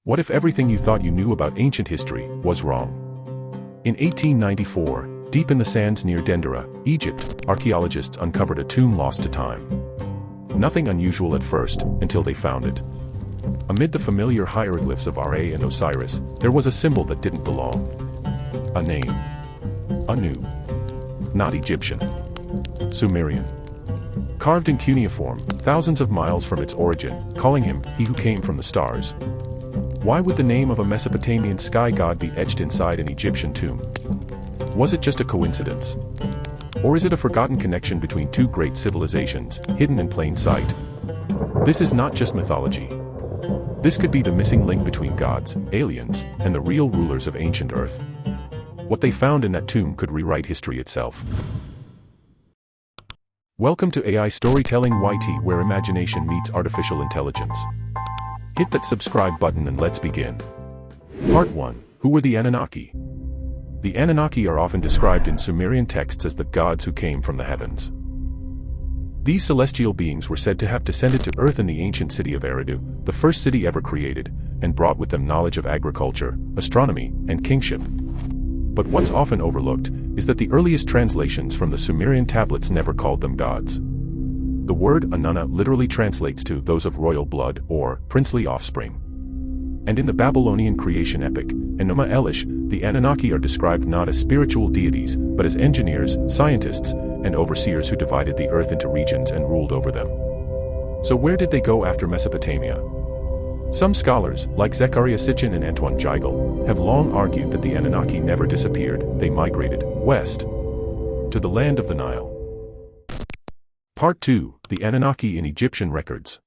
What if everything you thought you knew about ancient history was wrong? In 1894, deep in the sands near Dendera, Egypt, archaeologists uncovered a tomb lost to time. Nothing unusual at first, until they found it. Amid the familiar hieroglyphs of Ra and Osiris, there was a symbol that didn't belong. A name. Anu. Not Egyptian. Sumerian. Carved in cuneiform, thousands of miles from its origin, calling him, he who came from the stars. Why would the name of a Mesopotamian sky god be etched inside an Egyptian tomb? Was it just a coincidence? Or is it a forgotten connection between two great civilizations, hidden in plain sight? This is not just mythology. This could be the missing link between gods, aliens, and the real rulers of ancient Earth. What they found in that tomb could rewrite history itself. Welcome to AI Storytelling YT, where imagination meets artificial intelligence. Hit that subscribe button and let's begin. Part 1. Who were the Anunnaki? The Anunnaki are often described in Sumerian texts as the gods who came from the heavens. These celestial beings were said to have descended to Earth in the ancient city of Eridu, the first city ever created, and brought with them knowledge of agriculture, astronomy, and kingship. But what's often overlooked is that the earliest translations from the Sumerian tablets never called them gods. The word Anunna literally translates to those of royal blood or princely offspring. And in the Babylonian creation epic, Enuma Elish, the Anunnaki are described not as spiritual deities, but as engineers, scientists, and overseers who divided the earth into regions and ruled over them. So where did they go after Mesopotamia? Some scholars, like Zechariah Sitchin and Antoine Gigel, have long argued that the Anunnaki never disappeared, they migrated west to the land of the Nile. Part 2. The Anunnaki in Egyptian records.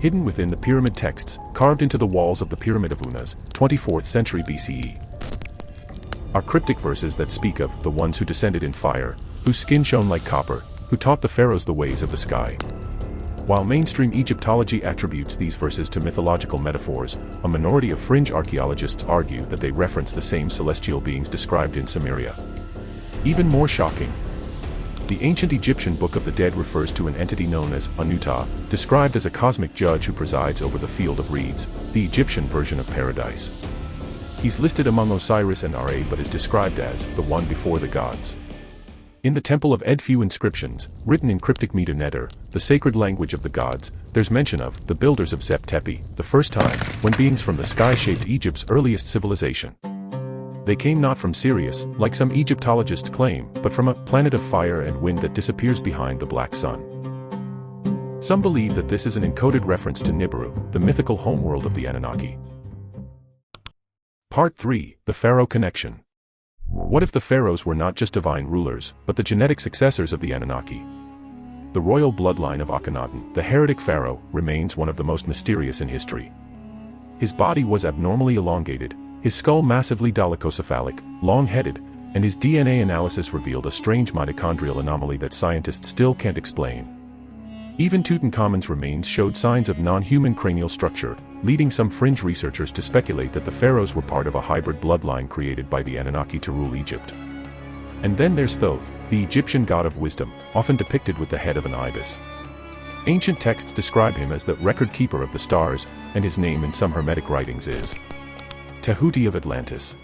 Hidden within the pyramid texts, carved into the walls of the Pyramid of Unas, 24th century BCE, are cryptic verses that speak of the ones who descended in fire, whose skin shone like copper, who taught the pharaohs the ways of the sky. While mainstream Egyptology attributes these verses to mythological metaphors, a minority of fringe archaeologists argue that they reference the same celestial beings described in Sumeria. Even more shocking, the ancient Egyptian Book of the Dead refers to an entity known as Anuta, described as a cosmic judge who presides over the field of reeds, the Egyptian version of paradise. He's listed among Osiris and Ra but is described as the one before the gods. In the Temple of Edfu inscriptions, written in cryptic Medu-Neter, the sacred language of the gods, there's mention of the builders of Zep Tepi, the first time when beings from the sky shaped Egypt's earliest civilization. They came not from Sirius, like some Egyptologists claim, but from a planet of fire and wind that disappears behind the black sun. Some believe that this is an encoded reference to Nibiru, the mythical homeworld of the Anunnaki. Part 3. The Pharaoh Connection. What if the pharaohs were not just divine rulers, but the genetic successors of the Anunnaki? The royal bloodline of Akhenaten, the heretic pharaoh, remains one of the most mysterious in history. His body was abnormally elongated, his skull massively dolichocephalic, long-headed, and his DNA analysis revealed a strange mitochondrial anomaly that scientists still can't explain. Even Tutankhamun's remains showed signs of non-human cranial structure, leading some fringe researchers to speculate that the pharaohs were part of a hybrid bloodline created by the Anunnaki to rule Egypt. And then there's Thoth, the Egyptian god of wisdom, often depicted with the head of an ibis. Ancient texts describe him as the record keeper of the stars, and his name in some Hermetic writings is Tehuti of Atlantis.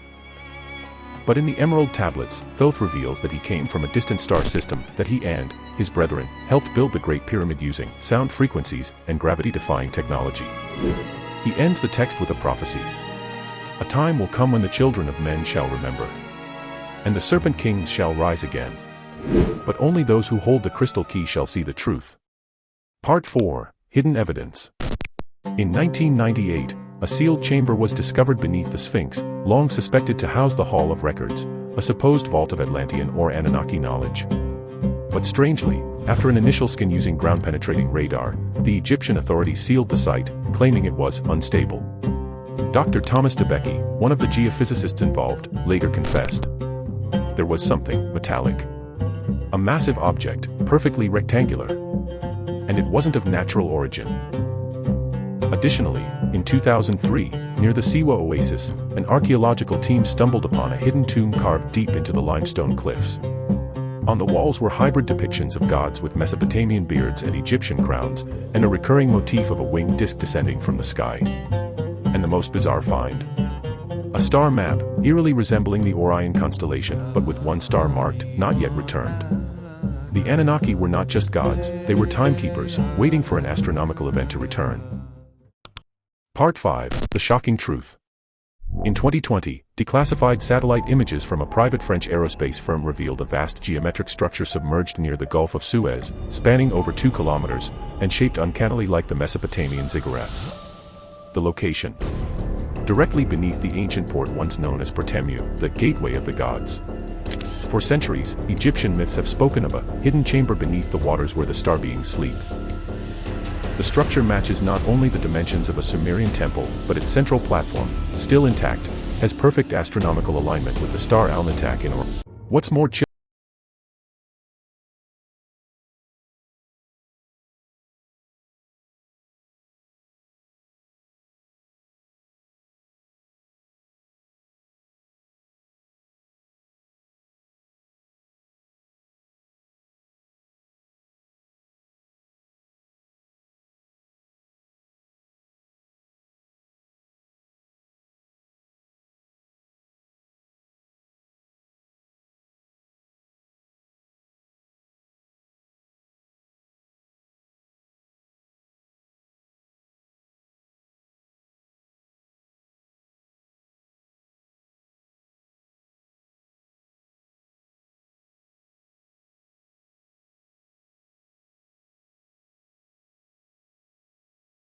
But in the Emerald Tablets, Thoth reveals that he came from a distant star system, that he and his brethren helped build the Great Pyramid using sound frequencies and gravity-defying technology. He ends the text with a prophecy. A time will come when the children of men shall remember, and the serpent kings shall rise again. But only those who hold the crystal key shall see the truth. Part 4. Hidden Evidence. In 1998, a sealed chamber was discovered beneath the Sphinx, long suspected to house the Hall of Records, a supposed vault of Atlantean or Anunnaki knowledge. But strangely, after an initial scan using ground-penetrating radar, the Egyptian authorities sealed the site, claiming it was unstable. Dr. Thomas DeBecke, one of the geophysicists involved, later confessed. There was something metallic. A massive object, perfectly rectangular. And it wasn't of natural origin. Additionally, in 2003, near the Siwa Oasis, an archaeological team stumbled upon a hidden tomb carved deep into the limestone cliffs. On the walls were hybrid depictions of gods with Mesopotamian beards and Egyptian crowns, and a recurring motif of a winged disc descending from the sky. And the most bizarre find? A star map, eerily resembling the Orion constellation, but with one star marked, not yet returned. The Anunnaki were not just gods, they were timekeepers, waiting for an astronomical event to return. Part 5. The Shocking Truth. In 2020, declassified satellite images from a private French aerospace firm revealed a vast geometric structure submerged near the Gulf of Suez, spanning over 2 kilometers, and shaped uncannily like the Mesopotamian ziggurats. The location: directly beneath the ancient port once known as Pertemu, the gateway of the gods. For centuries, Egyptian myths have spoken of a hidden chamber beneath the waters where the star beings sleep. The structure matches not only the dimensions of a Sumerian temple, but its central platform, still intact, has perfect astronomical alignment with the star Alnitak in Orion. What's more